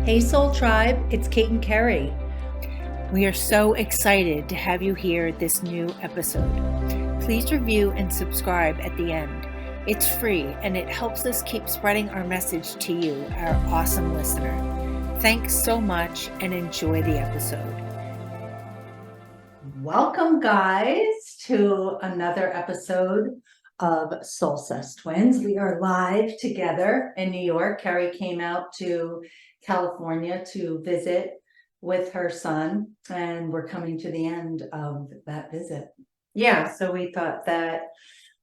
Hey Soul Tribe, it's Kate and Kerry. We are so excited to have you hear this new episode. Please review and subscribe at the end. It's free and it helps us keep spreading our message to you, our awesome listener. Thanks so much and enjoy the episode. Welcome, guys, to another episode of Soulsessed Twins. We are live together in New York. Kerry came out to California to visit with her son, and we're coming to the end of that visit. Yeah, so we thought that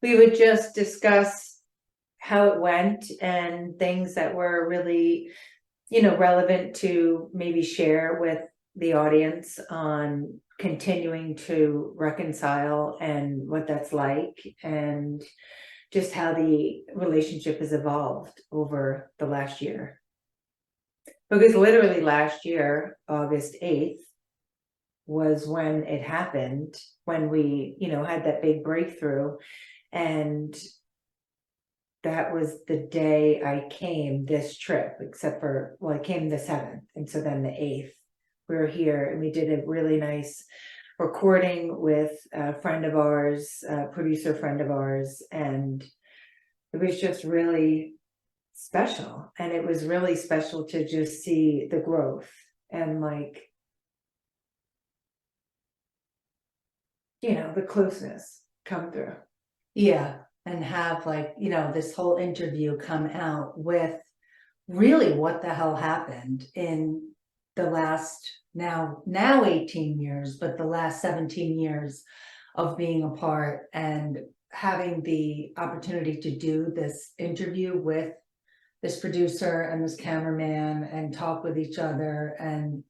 we would just discuss how it went and things that were really, relevant to maybe share with the audience on continuing to reconcile and what that's like, and just how the relationship has evolved over the last year. Because literally last year, August 8th, was when it happened, when we, had that big breakthrough. And that was the day I came this trip, except for, I came the 7th. And so then the 8th, we were here and we did a really nice recording with a friend of ours, a producer friend of ours. And it was just really special. And it was really special to just see the growth and the closeness come through. Yeah, and have this whole interview come out with really what the hell happened in the last now 18 years, but the last 17 years of being apart, and having the opportunity to do this interview with this producer and this cameraman and talk with each other, and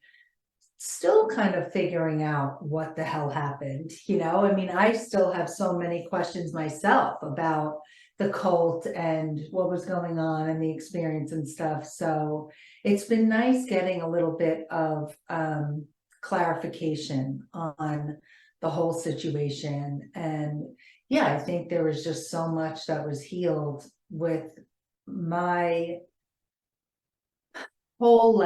still kind of figuring out what the hell happened. I still have so many questions myself about the cult and what was going on and the experience and stuff. So it's been nice getting a little bit of clarification on the whole situation. And yeah, I think there was just so much that was healed with my whole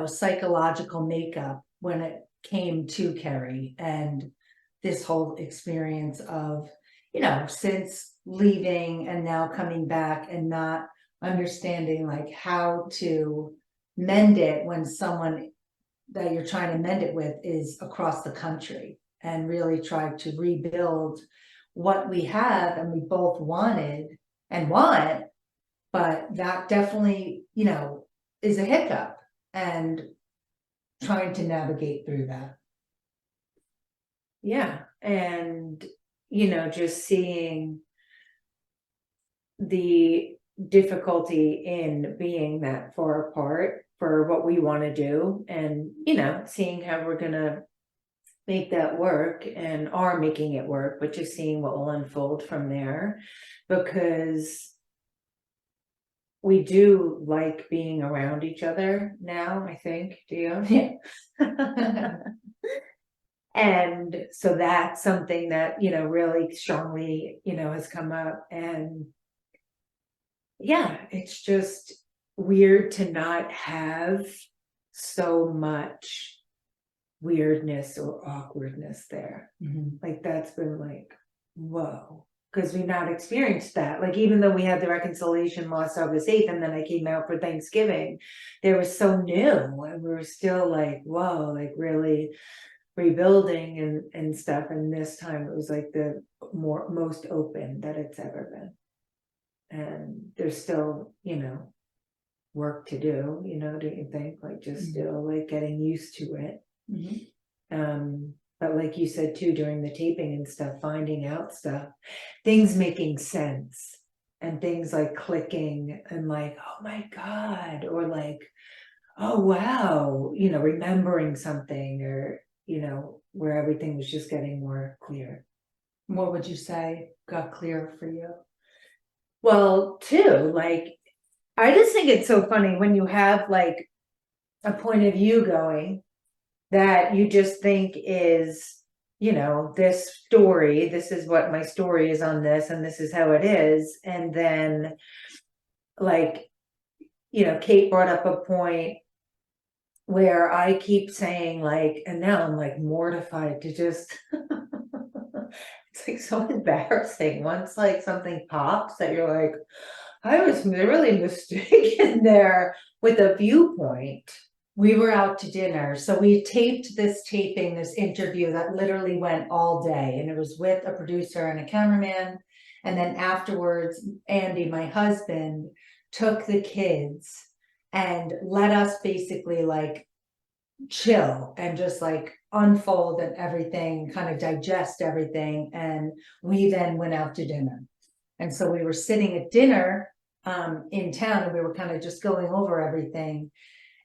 psychological makeup when it came to Kerry, and this whole experience of since leaving and now coming back and not understanding how to mend it when someone that you're trying to mend it with is across the country, and really try to rebuild what we have and we both wanted and want. But that definitely is a hiccup, and trying to navigate through that. Yeah. And, just seeing the difficulty in being that far apart for what we want to do, and, seeing how we're going to make that work and are making it work, but just seeing what will unfold from there, because we do like being around each other now, I think. Do you? Yeah. And so that's something that, really strongly, has come up. And yeah, it's just weird to not have so much weirdness or awkwardness there. Mm-hmm. That's been whoa. Because we've not experienced that. Even though we had the reconciliation last August 8th, and then I came out for Thanksgiving, they were so new, and we were still whoa, really rebuilding and stuff. And this time it was the most open that it's ever been. And there's still, work to do, do you think? Just still getting used to it. Mm-hmm. But like you said too, during the taping and stuff, finding out stuff, things making sense, and things clicking, and oh my God, or oh wow, remembering something, or where everything was just getting more clear. What would you say got clear for you? Well, too, I just think it's so funny when you have a point of view going that you just think is, this story, this is what my story is on this, and this is how it is. And then Kate brought up a point where I keep saying like, and now I'm like mortified to just, it's like so embarrassing once like something pops that you're like, I was really mistaken there with a viewpoint. We were out to dinner. So we taped this interview that literally went all day. And it was with a producer and a cameraman. And then afterwards, Andy, my husband, took the kids and let us basically like chill and just like unfold and everything, kind of digest everything. And we then went out to dinner. And so we were sitting at dinner in town, and we were kind of just going over everything.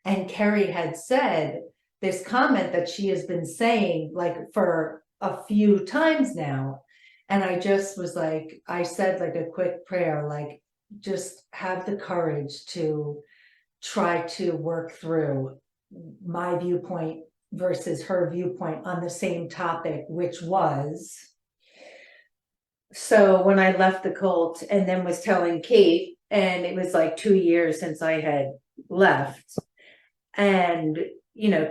And Kerry had said this comment that she has been saying like for a few times now. And I just was like, I said like a quick prayer, like just have the courage to try to work through my viewpoint versus her viewpoint on the same topic, which was. So when I left the cult and then was telling Kate, and it was like 2 years since I had left, and you know,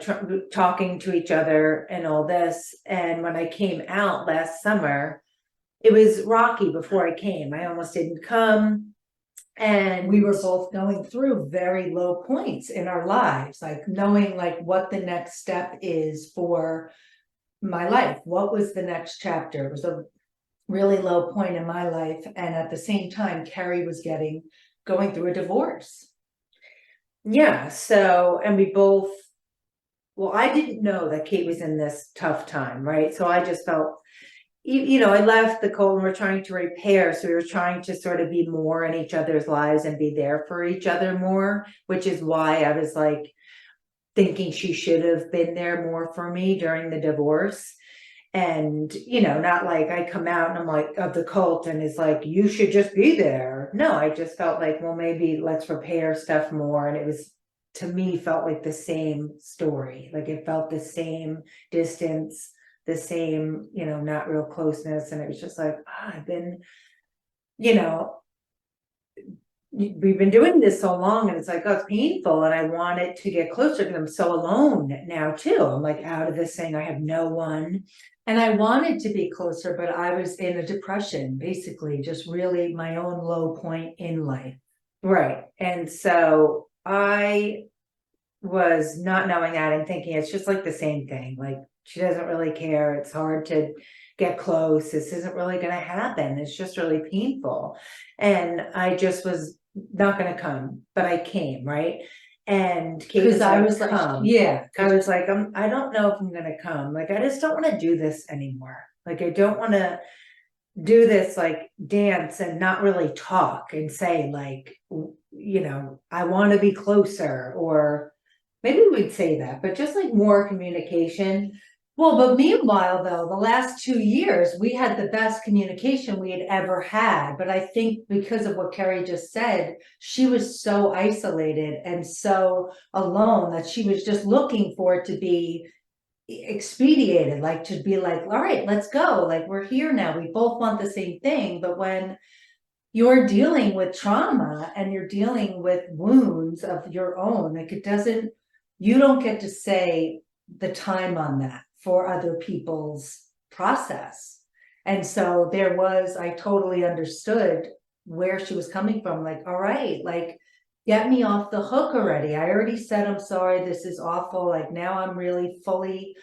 talking to each other and all this. And when I came out last summer, it was rocky before I came. I almost didn't come. And we were both going through very low points in our lives, like knowing like what the next step is for my life. What was the next chapter? It was a really low point in my life. And at the same time, Kerry was going through a divorce. Yeah. So, and we both, well, I didn't know that Kate was in this tough time, right? So I just felt, you know, I left the cult and we're trying to repair. So we were trying to sort of be more in each other's lives and be there for each other more, which is why I was like thinking she should have been there more for me during the divorce. And, you know, not like I come out and I'm like of the cult and it's like, you should just be there. No, I just felt like, well, maybe let's repair stuff more. And it was, to me, felt like the same story. Like it felt the same distance, the same, you know, not real closeness. And it was just like, I've been, you know, we've been doing this so long, and it's like, oh, it's painful. And I wanted to get closer because I'm so alone now too. I'm like out of this thing. I have no one. And I wanted to be closer, but I was in a depression, basically, just really my own low point in life. Right. And so I was not knowing that and thinking it's just like the same thing. Like she doesn't really care. It's hard to get close. This isn't really going to happen. It's just really painful. And I just was not going to come, but I came, right? And Because I was like, yeah, I was like, I don't know if I'm going to come. Like, I just don't want to do this anymore. Like, I don't want to do this, like dance and not really talk and say like, you know, I want to be closer, or maybe we'd say that, but just like more communication. Well, but meanwhile, though, the last 2 years, we had the best communication we had ever had. But I think because of what Kerry just said, she was so isolated and so alone that she was just looking for it to be expedited, like to be like, all right, let's go. Like, we're here now. We both want the same thing. But when you're dealing with trauma and you're dealing with wounds of your own, like you don't get to say the time on that for other people's process. And so I totally understood where she was coming from. Like, all right, like, get me off the hook already. I already said, I'm sorry, this is awful. Like, now I'm really fully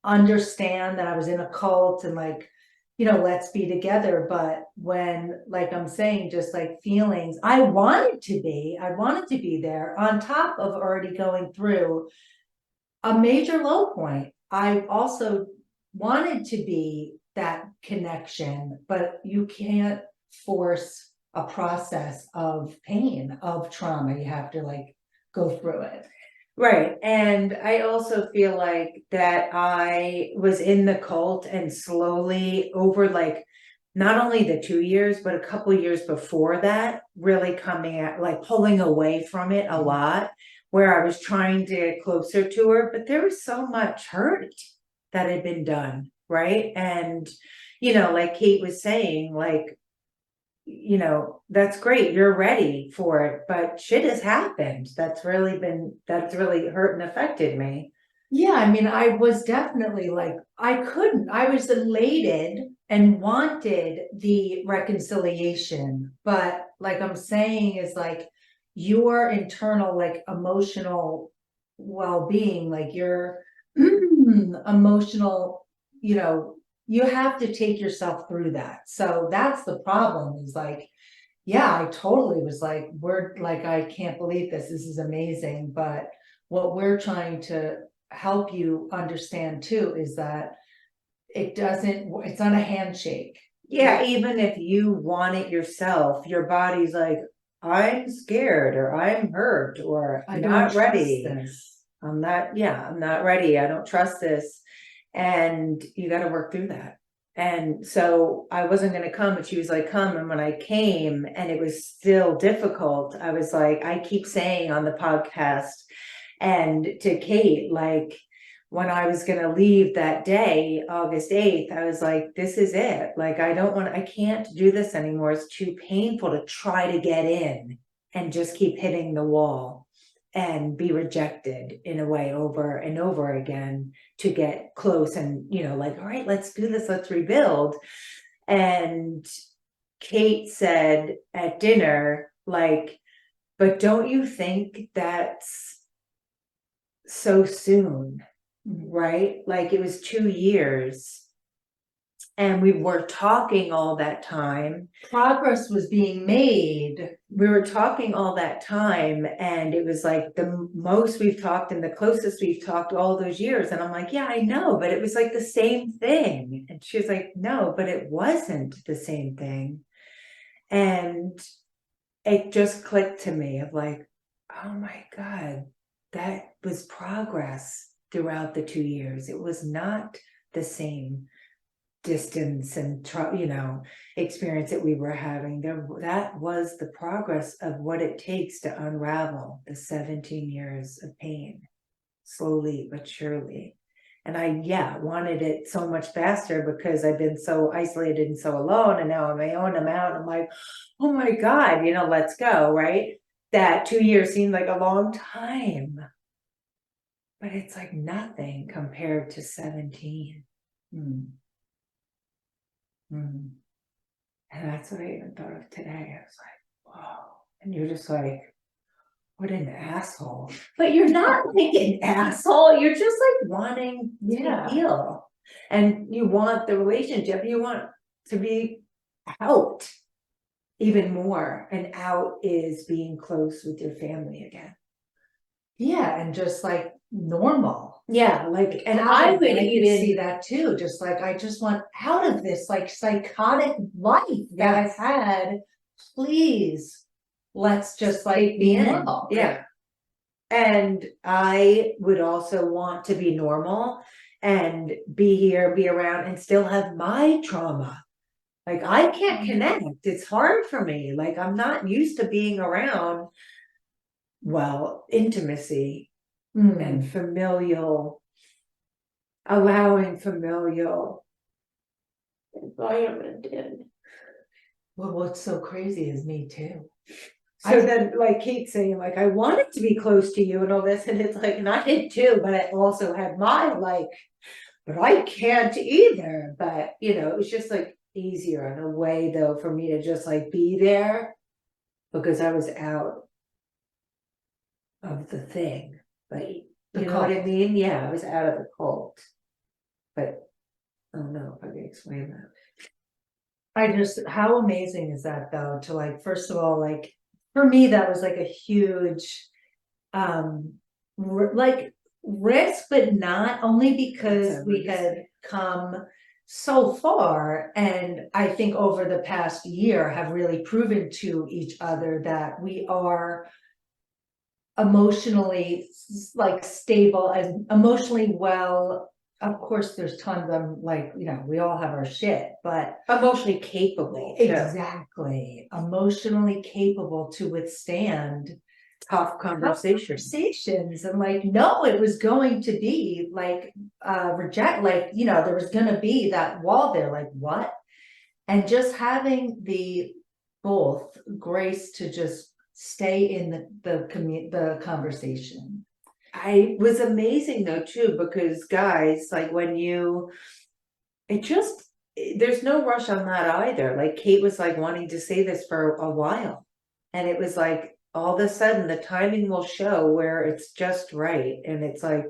understand that I was in a cult and like, you know, let's be together. But when, like I'm saying, just like feelings, I wanted to be there on top of already going through a major low point. I also wanted to be that connection, but you can't force a process of pain, of trauma. You have to like go through it. Right. And I also feel like that I was in the cult and slowly over like not only the 2 years, but a couple years before that, really coming at like pulling away from it a lot, where I was trying to get closer to her, but there was so much hurt that had been done. Right. And, you know, like Kate was saying, like, you know, that's great, you're ready for it, but shit has happened. That's really hurt and affected me. Yeah, I mean, I was definitely like, I was elated and wanted the reconciliation, but like I'm saying is like your internal, like emotional well-being, like your emotional, you know, you have to take yourself through that. So that's the problem is like, yeah, I totally was like, we're like, I can't believe this. This is amazing. But what we're trying to help you understand too is that it's not a handshake. Yeah, even if you want it yourself, your body's like, I'm scared or I'm hurt or I I'm don't not trust ready. this. I'm not ready. I don't trust this. And you got to work through that. And so I wasn't going to come, but she was like, come. And when I came and it was still difficult, I was like, I keep saying on the podcast and to Kate, like, when I was going to leave that day, August 8th, I was like, this is it. Like, I can't do this anymore. It's too painful to try to get in and just keep hitting the wall and be rejected in a way over and over again to get close and, you know, like, all right, let's do this, let's rebuild. And Kate said at dinner, like, but don't you think that's so soon, right? Like it was 2 years and we were talking all that time. Progress was being made. We were talking all that time and it was like the most we've talked and the closest we've talked all those years. And I'm like, yeah, I know, but it was like the same thing. And she was like, no, but it wasn't the same thing. And it just clicked to me of like, oh my God, that was progress throughout the 2 years. It was not the same distance and you know, experience that we were having. That was the progress of what it takes to unravel the 17 years of pain, slowly but surely. And I wanted it so much faster because I've been so isolated and so alone, and now on my own I'm out. I'm like, oh my God, you know, let's go, right? That 2 years seemed like a long time, but it's like nothing compared to 17. And that's what I even thought of today. I was like, wow. And you're just like, what an asshole. But you're not like an asshole. You're just like wanting to heal. And you want the relationship, you want to be out even more. And out is being close with your family again. Yeah, and just like normal. Yeah, like, and I would even see that too. Just like I just want out of this like psychotic life that I've had. Please, let's just like be normal. Yeah. And I would also want to be normal and be here, be around, and still have my trauma. Like I can't connect. It's hard for me. Like I'm not used to being around, well, intimacy and familial, allowing familial environment in. Well, what's so crazy is me too. So then like Kate saying like, I wanted to be close to you and all this. And it's like, and I did too, but I also had my like, but I can't either. But you know, it was just like easier in a way though, for me to just like be there because I was out of the thing. But you know what I mean? Yeah, I was out of the cult. But I don't know if I can explain that. How amazing is that though, to like, first of all, like for me, that was like a huge, like risk, but not only because we had come so far. And I think over the past year have really proven to each other that we are emotionally like stable and emotionally well. Of course, there's tons of like, you know, we all have our shit, but emotionally capable. Exactly. Emotionally capable to withstand tough conversations. And like, no, it was going to be like, reject, like, you know, there was going to be that wall there, like what? And just having the both grace to just stay in the conversation. I was amazing though too, because guys, like when there's no rush on that either. Like Kate was like wanting to say this for a while. And it was like all of a sudden the timing will show where it's just right. And it's like,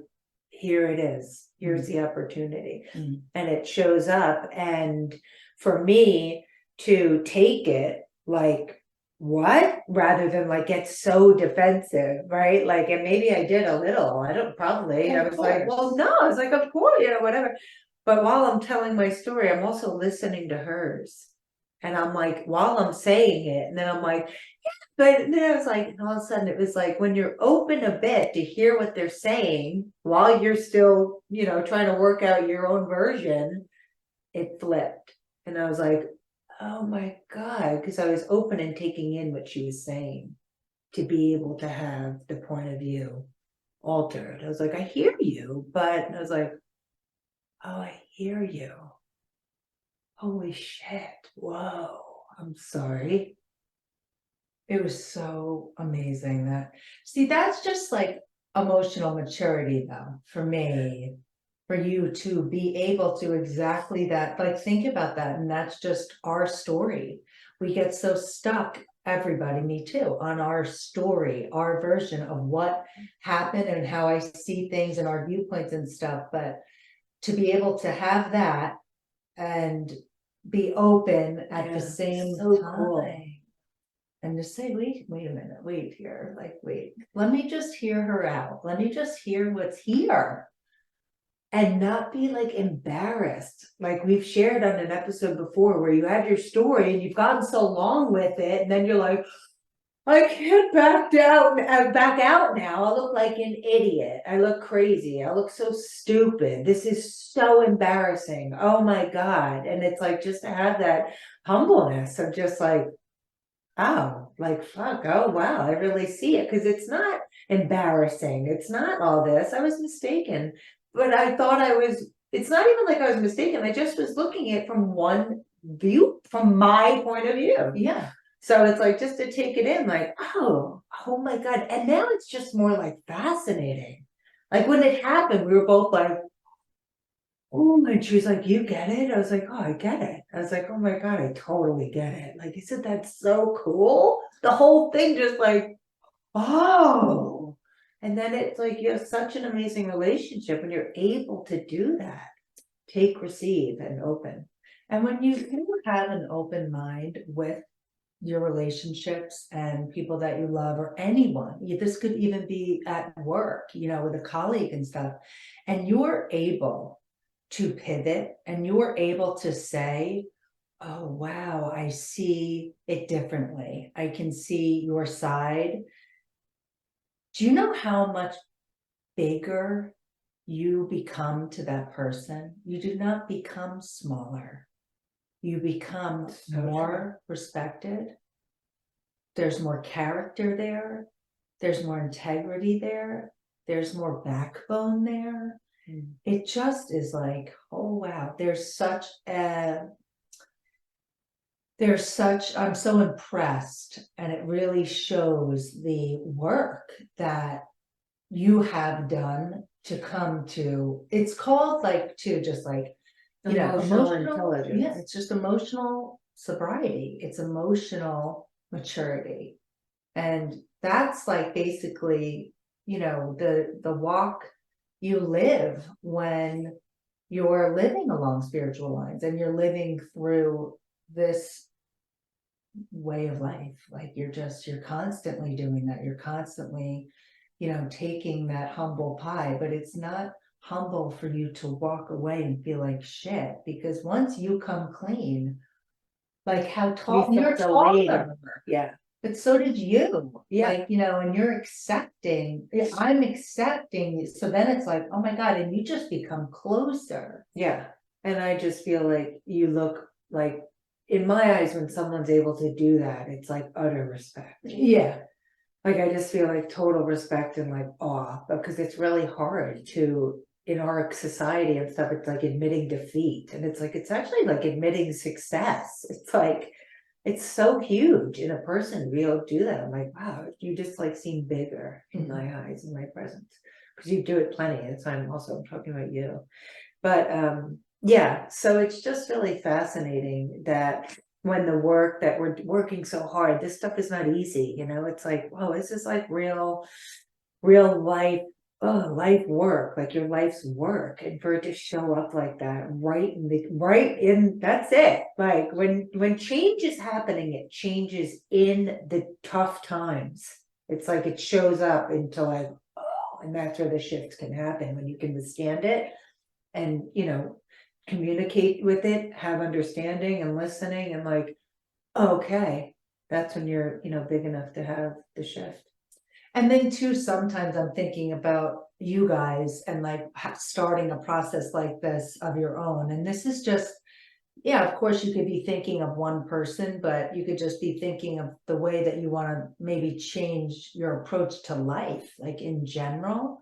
here it is. Here's the opportunity. And it shows up. And for me to take it like, what? Rather than like get so defensive, right? Like, and maybe I did a little, I don't probably, I Of was like, course. well, no, I was like, of course, whatever. But while I'm telling my story, I'm also listening to hers. And I'm like, while I'm saying it, and then I'm like, yeah, but then I was like, and all of a sudden it was like, when you're open a bit to hear what they're saying, while you're still, trying to work out your own version, it flipped. And I was like, oh my God, because I was open and taking in what she was saying to be able to have the point of view altered. I was like, I hear you, but I was like, oh, I hear you. Holy shit. Whoa. I'm sorry. It was so amazing that's just like emotional maturity though, for me, for you to be able to exactly that, like think about that. And that's just our story. We get so stuck, everybody, me too, on our story, our version of what happened and how I see things and our viewpoints and stuff. But to be able to have that and be open at the same time. Cool. And to say, wait a minute, wait here, let me just hear her out. Let me just hear what's here. And not be like embarrassed. Like we've shared on an episode before where you had your story and you've gotten so long with it. And then you're like, I can't back out now. I look like an idiot. I look crazy. I look so stupid. This is so embarrassing. Oh my God. And it's like, just to have that humbleness of just like, oh, like, fuck, oh, wow, I really see it. Because it's not embarrassing. It's not all this. I was mistaken. But I thought it's not even like I was mistaken. I just was looking at it from one view, from my point of view. Yeah. So it's like, just to take it in, like, oh my God. And now it's just more like fascinating. Like when it happened, we were both like, oh, and she was like, you get it? I was like, oh, I get it. I was like, oh my God, I totally get it. Like, isn't that so cool? The whole thing just like, oh. And then it's like, you have such an amazing relationship when you're able to do that. Take, receive, and open. And when you have an open mind with your relationships and people that you love, or anyone, this could even be at work, with a colleague and stuff, and you're able to pivot and you're able to say, oh, wow, I see it differently. I can see your side. Do you know how much bigger you become to that person? You do not become smaller. You become more respected. There's more character there. There's more integrity there. There's more backbone there. It just is like, oh, wow, I'm so impressed. And it really shows the work that you have done to come to, it's called like to just like, Emotional intelligence. Yeah, it's just emotional sobriety. It's emotional maturity. And that's like basically, the walk you live when you're living along spiritual lines and you're living through this way of life. Like you're constantly doing that. You're constantly, taking that humble pie, but it's not humble for you to walk away and feel like shit, because once you come clean, like how tall you're taller. Yeah. But so did you. Yeah. Like, and you're accepting, I'm accepting. So then it's like, oh my God, and you just become closer. Yeah. And I just feel like you look like, in my eyes, when someone's able to do that, it's like utter respect. Yeah. Like, I just feel like total respect and like awe, because it's really hard to, in our society and stuff, it's like admitting defeat. And it's like, it's actually like admitting success. It's like, it's so huge in a person to be able to do that. I'm like, wow, you just like seem bigger in my eyes, in my presence, because you do it plenty. That's why I'm talking about you. But yeah, so it's just really fascinating that when the work that we're working so hard, this stuff is not easy, you know, it's like, whoa, this is like real life, life work, like your life's work, and for it to show up like that right in that's it. Like when change is happening, it changes in the tough times. It's like it shows up into like, oh, and that's where the shifts can happen, when you can withstand it and, you know, communicate with it, have understanding and listening, and like, okay, that's when you're, you know, big enough to have the shift. And then too, sometimes I'm thinking about you guys and like starting a process like this of your own. And this is just, yeah, of course you could be thinking of one person, but you could just be thinking of the way that you want to maybe change your approach to life, like in general.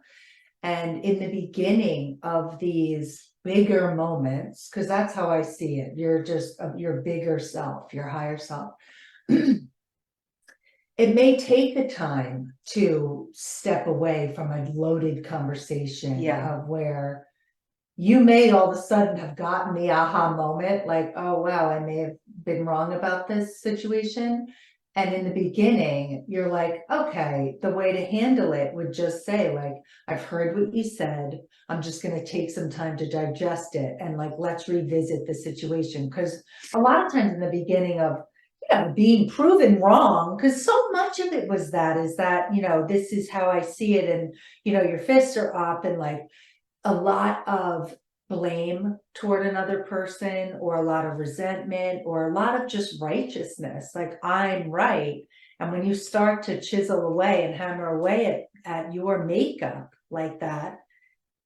And in the beginning of these bigger moments, because that's how I see it, you're just your bigger self, your higher self. It may take a time to step away from a loaded conversation of where you may all of a sudden have gotten the aha moment, like, oh, wow, I may have been wrong about this situation. And in the beginning, you're like, okay, the way to handle it would just say, like, I've heard what you said. I'm just going to take some time to digest it. And like, let's revisit the situation. Because a lot of times in the beginning of, being proven wrong, because so much of it was that is that, this is how I see it. And, your fists are up and like a lot of blame toward another person, or a lot of resentment, or a lot of just righteousness. Like, I'm right. And when you start to chisel away and hammer away at your makeup like that,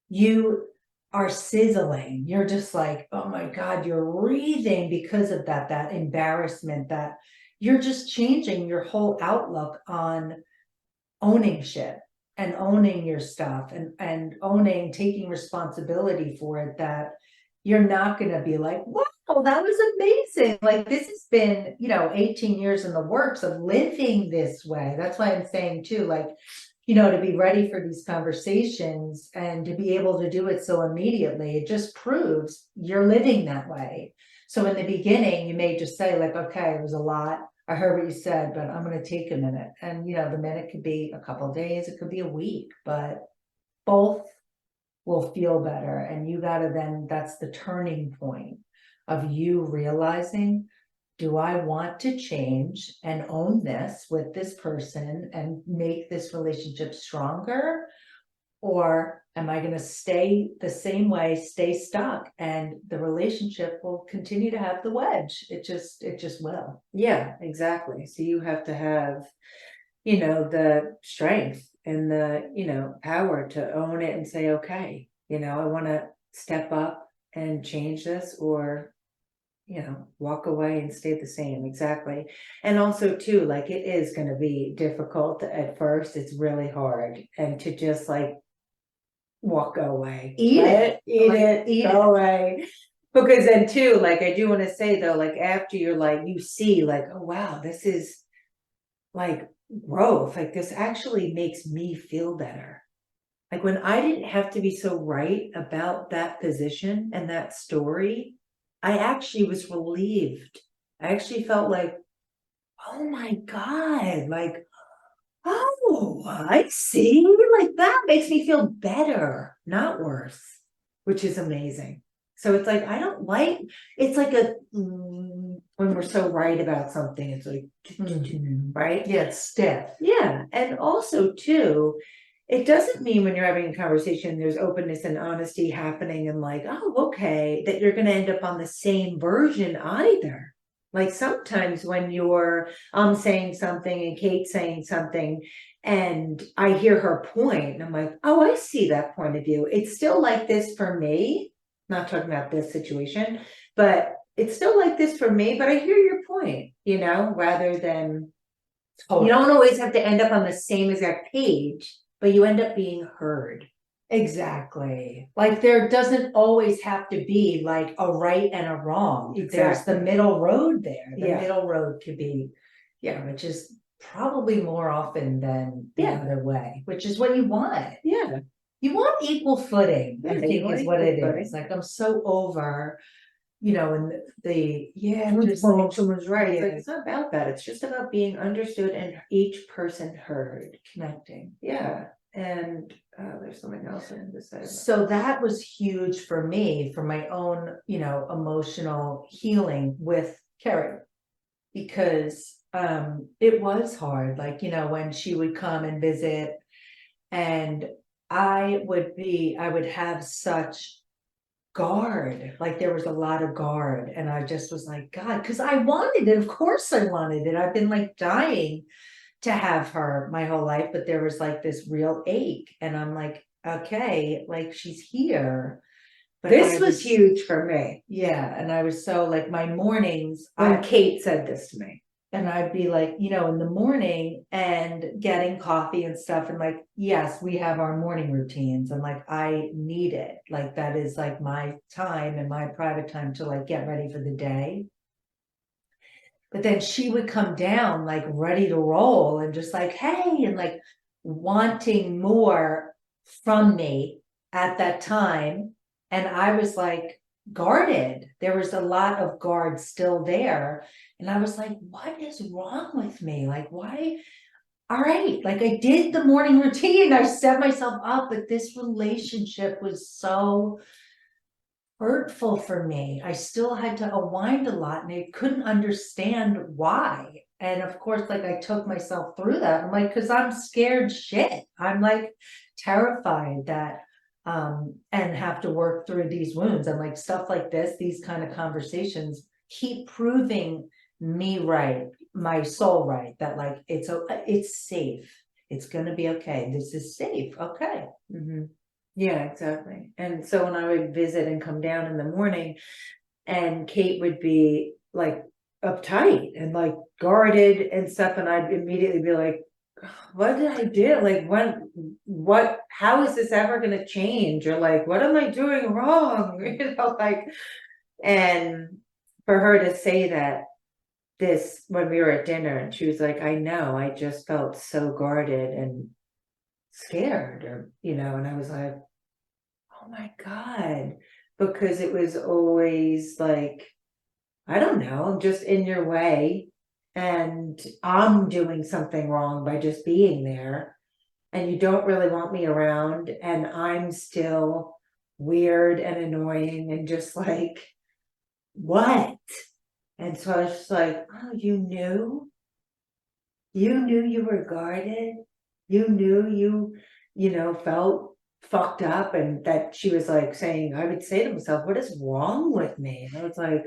you are sizzling. You're just like, oh my God, you're breathing because of that embarrassment, that you're just changing your whole outlook on owning shit and owning your stuff and owning, taking responsibility for it, that you're not going to be like, wow, that was amazing. Like, this has been, 18 years in the works of living this way. That's why I'm saying too, like, to be ready for these conversations and to be able to do it so immediately, it just proves you're living that way. So in the beginning, you may just say like, okay, it was a lot. I heard what you said, but I'm going to take a minute. And, the minute could be a couple of days, it could be a week, but both will feel better. And you got to then, that's the turning point of you realizing, do I want to change and own this with this person and make this relationship stronger? Or am I going to stay the same way, stay stuck, and the relationship will continue to have the wedge? It just will. Yeah, exactly. So you have to have, the strength and the, power to own it and say, okay, I want to step up and change this, or walk away and stay the same. Exactly. And also too, like, it is going to be difficult at first. It's really hard. And to just like walk away, Eat it, go away. Because then too, like, I do want to say though, like, after you're like, you see like, oh wow, this is like growth. Like, this actually makes me feel better. Like, when I didn't have to be so right about that position and that story, I actually was relieved. I actually felt like, oh my God, like, oh, I see. Like, that makes me feel better, not worse, which is amazing. So it's like, I don't like, it's like when we're so right about something, it's like, right? Yeah, it's stiff. Yeah. And also too, it doesn't mean when you're having a conversation, there's openness and honesty happening and like, oh, okay, that you're going to end up on the same version either. Like, sometimes when you're saying something and Kate's saying something and I hear her point and I'm like, oh, I see that point of view. It's still like this for me. Not talking about this situation, but it's still like this for me, but I hear your point, rather than, you don't always have to end up on the same exact page, but you end up being heard. Exactly. Like there doesn't always have to be like a right and a wrong. There's Exactly. the middle road there. The Yeah. middle road could be, yeah, which is probably more often than the Yeah. other way, which is what you want. Yeah. You want equal footing, Yeah, I you think want is what equal it footing. is. Like I'm so over, and yeah, Someone's just wrong, like, someone's right. It's like, yeah. it's not about that. It's just about being understood and each person heard. Connecting. Yeah. And there's something else I need to say. So that was huge for me, for my own, emotional healing with Kerry, because it was hard, like, when she would come and visit, and I would have such guard, like there was a lot of guard, and I just was like, God, because I wanted it, of course I wanted it. I've been like dying to have her my whole life, but there was like this real ache, and I'm like, okay, like she's here. But This I was huge for me yeah, and I was so like my mornings, when Kate said this to me. and I'd be like, in the morning and getting coffee and stuff, and like, yes, we have our morning routines, and like I need it, like that is like my time and my private time to like get ready for the day. But then she would come down like ready to roll and just like, hey, and like wanting more from me at that time. And I was like guarded. There was a lot of guard still there. And I was like, what is wrong with me? Like, why? All right. Like I did the morning routine. I set myself up, but this relationship was so hurtful for me. I still had to unwind a lot, and I couldn't understand why. And of course, like I took myself through that. I'm like, because I'm scared shit. I'm like terrified that and have to work through these wounds, and like stuff like this, these kind of conversations keep proving me right, my soul right, that like it's safe. It's gonna be okay. This is safe. Okay. Mm-hmm. Yeah, exactly. And so when I would visit and come down in the morning, and Kate would be like uptight and like guarded and stuff, and I'd immediately be like, what did I do? Like, how is this ever going to change? Or like, what am I doing wrong? Like, and for her to say that this when we were at dinner, and she was like, I know, I just felt so guarded and scared, or and I was like, oh my God, because it was always like, I don't know, I'm just in your way, and I'm doing something wrong by just being there, and you don't really want me around, and I'm still weird and annoying and just like, what? And so I was just like, oh, you knew you were guarded, you knew you felt fucked up, and that she was like saying, I would say to myself, what is wrong with me? And I was like,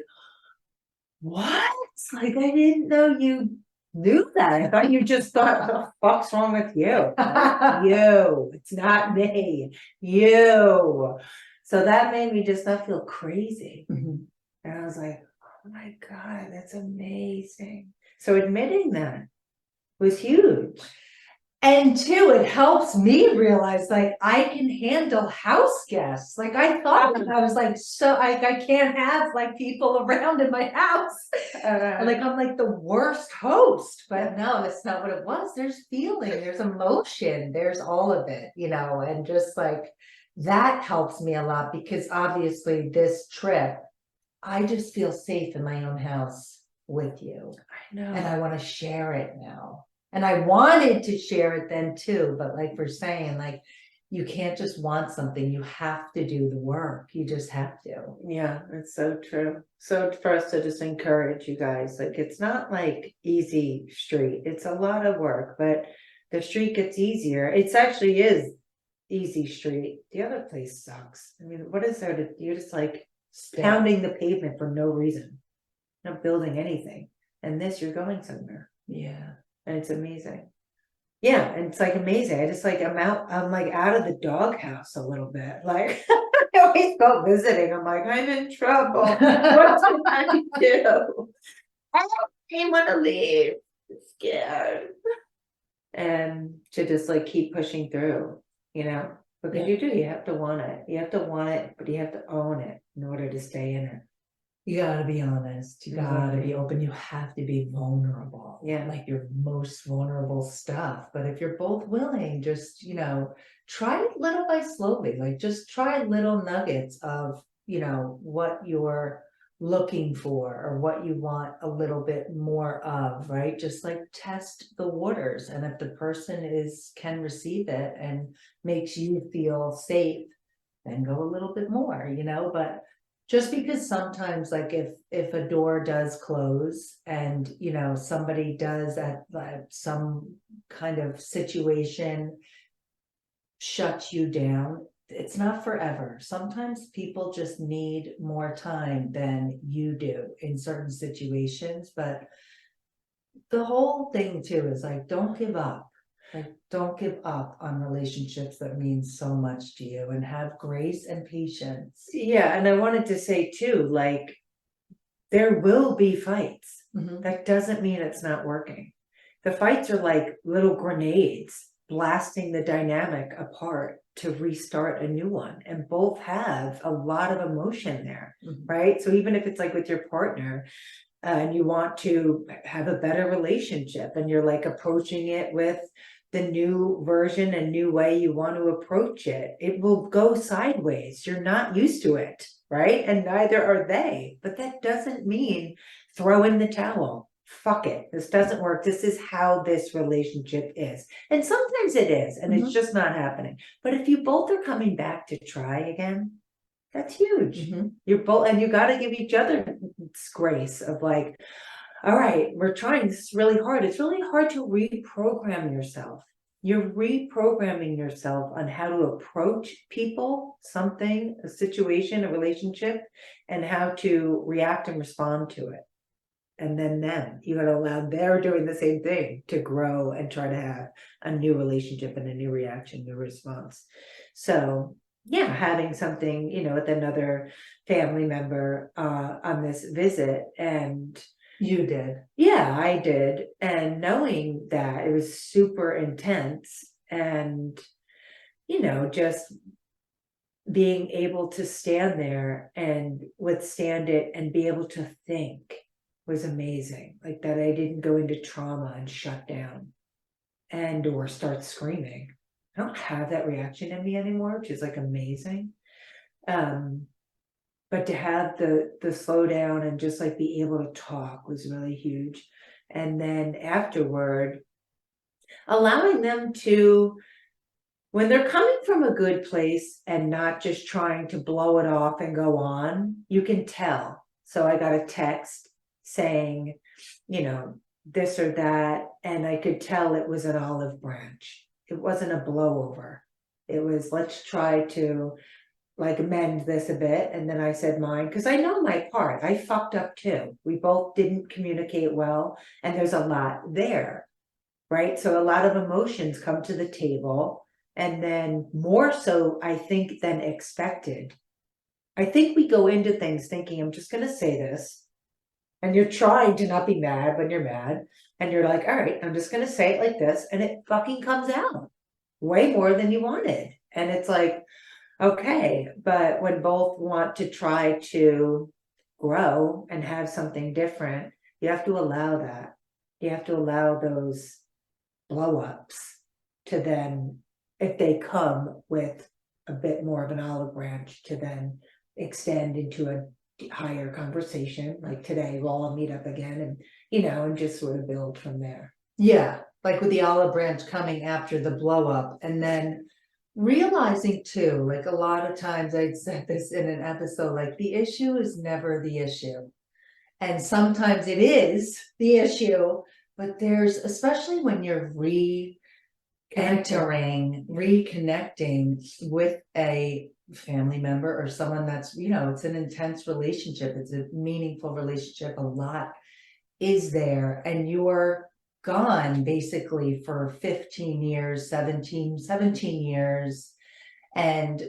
what? Like, I didn't know you knew that. I thought you just thought, what the fuck's wrong with you? You, it's not me, you. So that made me just not feel crazy. Mhm. And I was like, oh my God, that's amazing. So admitting that was huge. And two, it helps me realize like I can handle house guests. Like I thought I was like, so I can't have like people around in my house. Like I'm like the worst host, but no, that's not what it was. There's feeling, there's emotion, there's all of it, and just like that helps me a lot, because obviously this trip, I just feel safe in my own house with you. I know. And I want to share it now. And I wanted to share it then too, but like we're saying, like you can't just want something, you have to do the work. You just have to. Yeah, it's so true. So for us to just encourage you guys, like it's not like easy street. It's a lot of work, but the street gets easier. It's actually is easy street. The other place sucks. I mean, what is there to, you're just like pounding the pavement for no reason, not building anything. And this, you're going somewhere. Yeah. And it's amazing. Yeah, and it's like amazing. I just like I'm like out of the doghouse a little bit. Like I always go visiting. I'm like, I'm in trouble. What did I do? I don't want to leave. I'm scared. And to just like keep pushing through, Because you have to want it. You have to want it, but you have to own it in order to stay in it. You gotta be honest, you gotta be open, you have to be vulnerable. Yeah. Like your most vulnerable stuff, but if you're both willing, just, you know, try it little by slowly, like just try little nuggets of, you know, what you're looking for or what you want a little bit more of, right? Just like test the waters, and if the person can receive it and makes you feel safe, then go a little bit more, you know, but just because sometimes like if a door does close and, you know, somebody does at some kind of situation shut you down, it's not forever. Sometimes people just need more time than you do in certain situations, but the whole thing too is like, don't give up. Like, don't give up on relationships that mean so much to you, and have grace and patience. Yeah, and I wanted to say too, like, there will be fights. That doesn't mean it's not working. The fights are like little grenades blasting the dynamic apart to restart a new one, and both have a lot of emotion there, right? So even if it's like with your partner, and you want to have a better relationship, and you're like approaching it with the new version and new way you want to approach it, it will go sideways. You're not used to it, right? And neither are they. But that doesn't mean throw in the towel. Fuck it. This doesn't work. This is how this relationship is. And sometimes it is, and it's just not happening. But if you both are coming back to try again, that's huge. You're both, and you got to give each other grace of like, all right, we're trying, this is really hard. It's really hard to reprogram yourself. You're reprogramming yourself on how to approach people, something, a situation, a relationship, and how to react and respond to it. And then you got to allow they're doing the same thing to grow and try to have a new relationship and a new reaction, new response. So yeah, having something, you know, with another family member on this visit, and You did. yeah, I did. And knowing that it was super intense, and, you know, just being able to stand there and withstand it and be able to think was amazing. Like that I didn't go into trauma and shut down and or start screaming. I don't have that reaction in me anymore, which is like amazing. But to have the slow down and just like be able to talk was really huge. And then afterward, allowing them to, when they're coming from a good place and not just trying to blow it off and go on, you can tell. So I got a text saying, you know, this or that, and I could tell it was an olive branch. It wasn't a blowover. It was, let's try to like amend this a bit. And then I said mine, because I know my part. I fucked up too. We both didn't communicate well, and there's a lot there, right? So a lot of emotions come to the table, and then more so, I think, than expected. I think we go into things thinking, I'm just going to say this. And you're trying to not be mad when you're mad. And you're like, all right, I'm just going to say it like this. And it fucking comes out way more than you wanted. And it's like, okay, but when both want to try to grow and have something different, you have to allow that. You have to allow those blow-ups to then, if they come with a bit more of an olive branch, to then extend into a higher conversation. Like today, we'll all meet up again, and, you know, and just sort of build from there. Yeah, like with the olive branch coming after the blow up, and then realizing too, like a lot of times I said this in an episode, like the issue is never the issue. And sometimes it is the issue, but there's, especially when you're reconnecting with a family member or someone that's, you know, it's an intense relationship, it's a meaningful relationship, a lot is there, and you're gone basically for 15 years, 17 years, and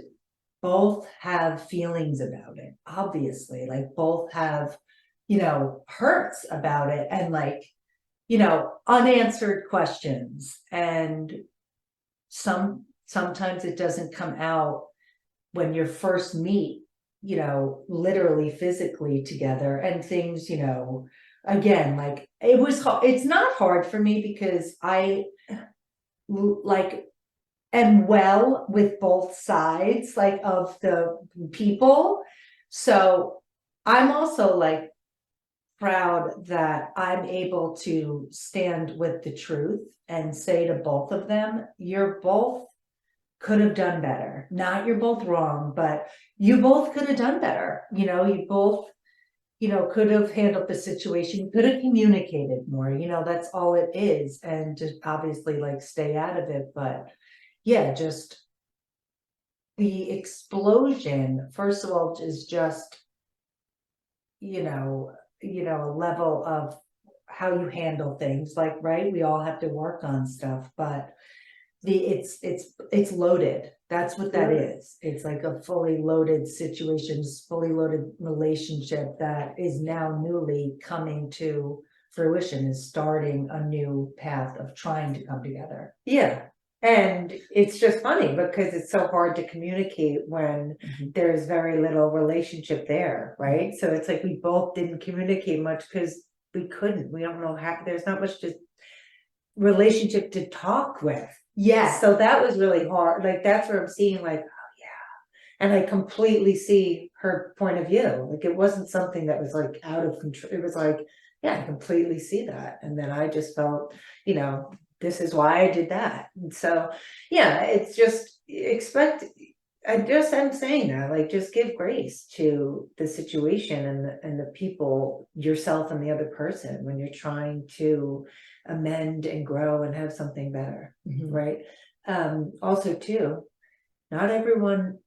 both have feelings about it, obviously, like both have, you know, hurts about it, and like, you know, unanswered questions, and some sometimes it doesn't come out when you first meet, literally physically together, and things, again, like it's not hard for me because I like am well with both sides, like, of the people. So I'm also like proud that I'm able to stand with the truth and say to both of them, you're both could have done better. Not you're both wrong, but you both could have done better. You both, could have handled the situation, could have communicated more, that's all it is. And just obviously like stay out of it. But yeah, just the explosion, first of all, is just, a level of how you handle things, like, right, we all have to work on stuff, but it's loaded. That's what that is. It's like a fully loaded situation, fully loaded relationship that is now newly coming to fruition, is starting a new path of trying to come together. Yeah. And it's just funny because it's so hard to communicate when there's very little relationship there, right? So it's like we both didn't communicate much because we couldn't. We don't know how, there's not much to relationship to talk with. Yeah. So that was really hard. Like that's where I'm seeing like, oh yeah. And I completely see her point of view. Like it wasn't something that was like out of control. It was like, yeah, I completely see that. And then I just felt, this is why I did that. And so, yeah, it's just I'm saying that, like, just give grace to the situation and the people, yourself and the other person, when you're trying to amend and grow and have something better. Right. Also too, not everyone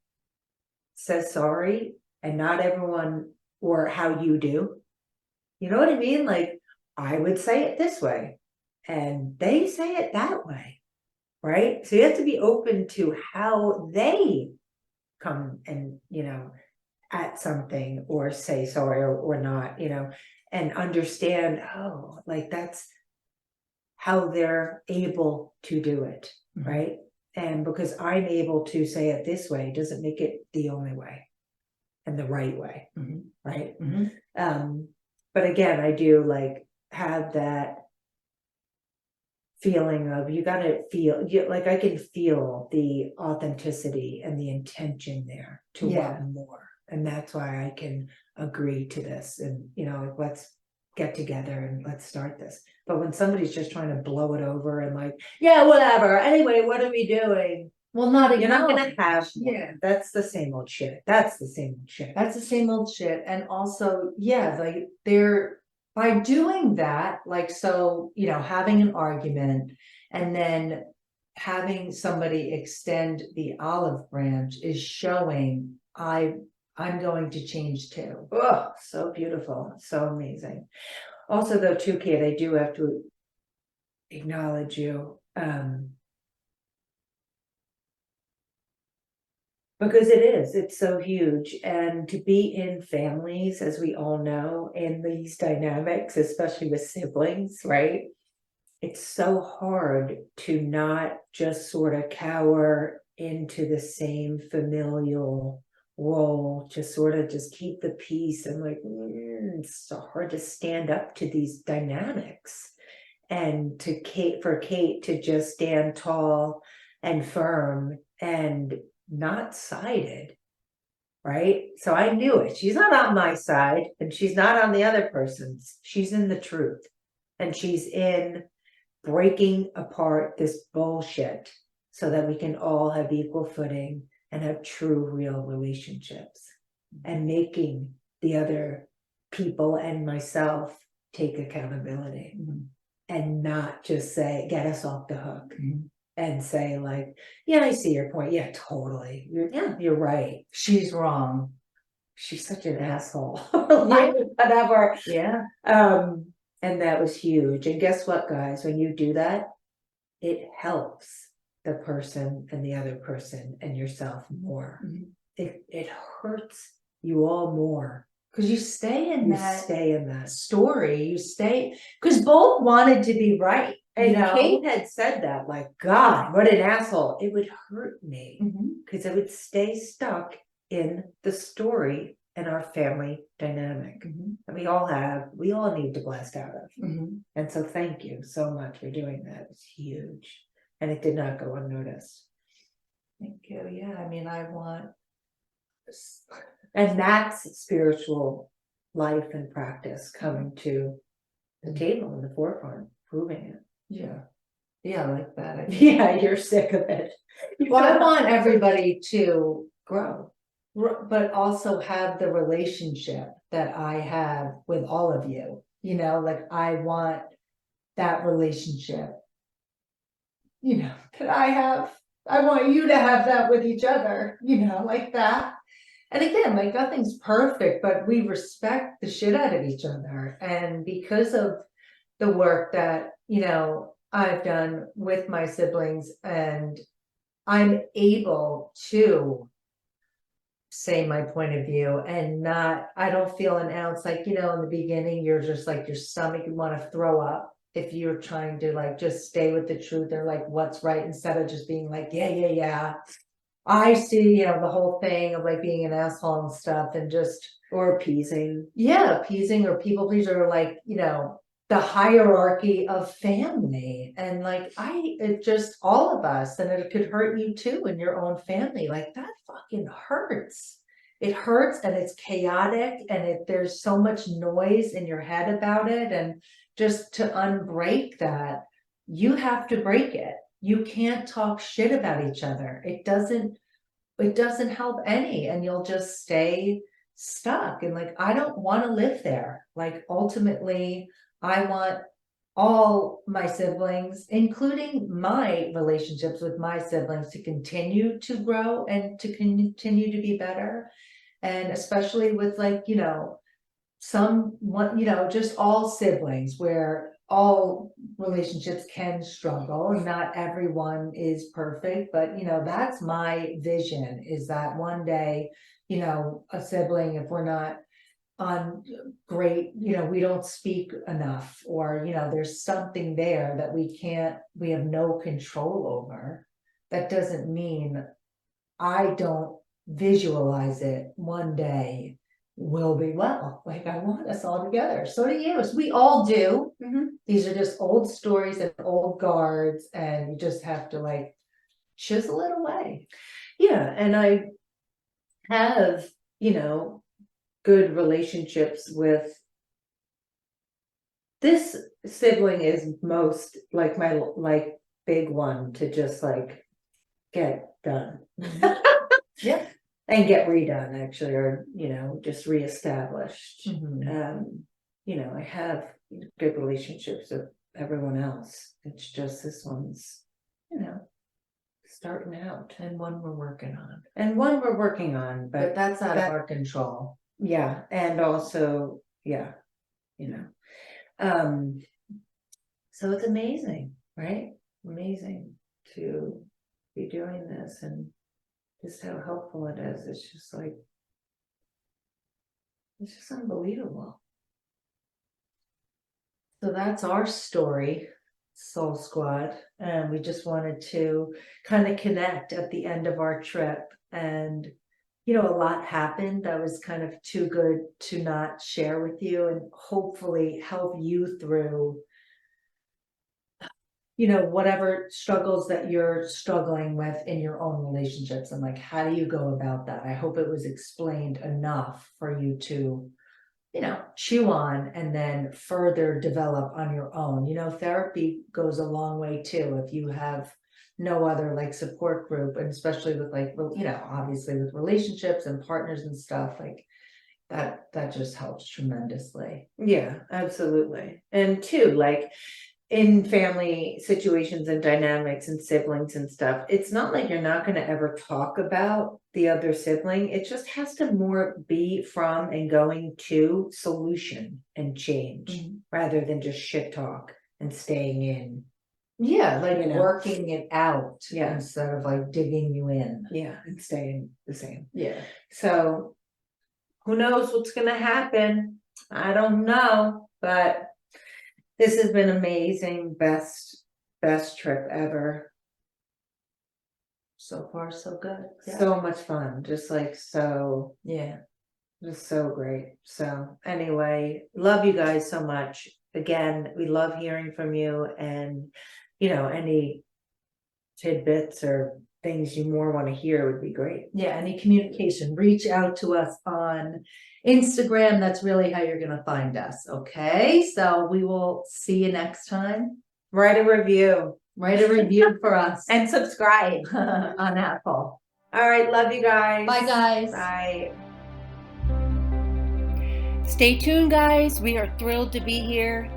says sorry, and not everyone, or how you do. You know what I mean? Like, I would say it this way, and they say it that way, right? So you have to be open to how they come and, at something, or say sorry or not, and understand, oh, like that's how they're able to do it, right? And because I'm able to say it this way doesn't make it the only way and the right way, right? But again, I do like have that feeling of, you got to feel, like I can feel the authenticity and the intention there to want more. And that's why I can agree to this, and like, let's get together and let's start this. But when somebody's just trying to blow it over and like, yeah, whatever, anyway, what are we doing? Well, not You're not gonna have more. Yeah. That's the same old shit. That's the same old shit. That's the same old shit. And also, yeah, like by doing that, like, so, having an argument and then having somebody extend the olive branch is showing I'm going to change too. Oh, so beautiful. So amazing. Also though, too, Kate, I do have to acknowledge you. Because it's so huge, and to be in families, as we all know, in these dynamics, especially with siblings, right? It's so hard to not just sort of cower into the same familial role, to sort of just keep the peace, and like, it's so hard to stand up to these dynamics, and for Kate to just stand tall and firm and not sided, right? So I knew it. She's not on my side, and she's not on the other person's. She's in the truth, and she's in breaking apart this bullshit so that we can all have equal footing and have true, real relationships, and making the other people and myself take accountability, and not just say, get us off the hook. And say like, yeah, I see your point. Yeah, totally. You're right. She's wrong. She's such an asshole. Like, whatever. Yeah. And that was huge. And guess what, guys? When you do that, it helps the person and the other person and yourself more. It hurts you all more. Because you stay in that story. Because both wanted to be right. And You know? Kate had said that, like, God, what an asshole. It would hurt me Mhm. because I would stay stuck in the story and our family dynamic. Mhm. And we all need to blast out of. Mhm. And so thank you so much for doing that. It's huge. And it did not go unnoticed. Thank you. Yeah, I mean, I want. And that's spiritual life and practice coming to the table in the forefront, proving it. Yeah. Yeah, I like that. I think. Yeah, you're sick of it. Well, I want everybody to grow, but also have the relationship that I have with all of you. You know, like I want that relationship, you know, that I have. I want you to have that with each other, you know, like that. And again, like nothing's perfect, but we respect the shit out of each other. And because of the work that, you know, I've done with my siblings, and I'm able to say my point of view and I don't feel an ounce like, you know, in the beginning, you're just like your stomach, you want to throw up if you're trying to like just stay with the truth or like what's right instead of just being like, yeah. I see, you know, the whole thing of like being an asshole and stuff and just. Or appeasing. Yeah, appeasing or people pleaser, or like, you know, the hierarchy of family. And like, it just all of us, and it could hurt you too in your own family. Like that fucking hurts. It hurts and it's chaotic and there's so much noise in your head about it. And just to unbreak that, you have to break it. You can't talk shit about each other. It doesn't help any, and you'll just stay stuck. And like, I don't want to live there. Like ultimately, I want all my siblings, including my relationships with my siblings, to continue to grow and to continue to be better. And especially with like, you know, you know, just all siblings, where all relationships can struggle and not everyone is perfect, but you know, that's my vision, is that one day, you know, a sibling, if we're not on great, you know, we don't speak enough, or you know, there's something there that we have no control over, that doesn't mean I don't visualize it one day will be well. Like I want us all together. So do you. So we all do. These are just old stories and old guards, and you just have to like chisel it away. Yeah, and I have, you know, good relationships with this sibling is most like my like big one to just like get done. Yeah. And get redone actually, or you know, just reestablished. Mhm. You know, I have good relationships with everyone else. It's just this one's, you know, starting out. And one we're working on. And one we're working on, But that's out of that- our control. yeah, and also, yeah, you know. So it's amazing, right? Amazing to be doing this and just how helpful it is. It's just like, it's just unbelievable. So that's our story, Soul Squad. And we just wanted to kind of connect at the end of our trip. And, you know, a lot happened that was kind of too good to not share with you, and hopefully help you through, you know, whatever struggles that you're struggling with in your own relationships. And like, how do you go about that? I hope it was explained enough for you to, you know, chew on and then further develop on your own. You know, therapy goes a long way too. If you have no other like support group, and especially with like, you know, obviously with relationships and partners and stuff like that just helps tremendously. Yeah, absolutely. And too, like in family situations and dynamics and siblings and stuff, it's not like you're not going to ever talk about the other sibling. It just has to more be from and going to solution and change rather than just shit talk and staying in. Yeah, like, you know, working it out Yeah. instead of like digging you in. Yeah, and staying the same. Yeah. So who knows what's going to happen? I don't know, but this has been amazing. Best best trip ever. So far, so good. Yeah. So much fun. Just like so, Yeah. just so great. So anyway, love you guys so much. Again, we love hearing from you, and any tidbits or things you more want to hear would be great. Yeah, any communication, reach out to us on Instagram. That's really how you're gonna find us. Okay, so we will see you next time. Write a review Write a review for us and subscribe. on Apple. All right, love you guys. Bye, guys. Bye. Stay tuned, guys. We are thrilled to be here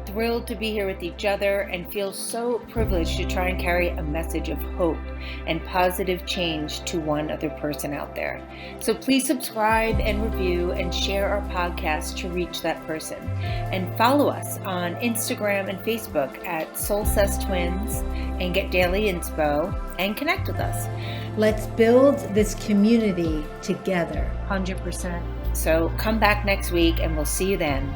with each other, and feel so privileged to try and carry a message of hope and positive change to one other person out there. So please subscribe and review and share our podcast to reach that person. And follow us on Instagram and Facebook at Soulsessed Twins and get daily inspo and connect with us. Let's build this community together. 100%. So come back next week and we'll see you then.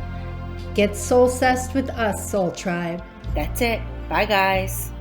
Get soul-sessed with us, Soul Tribe. That's it. Bye, guys.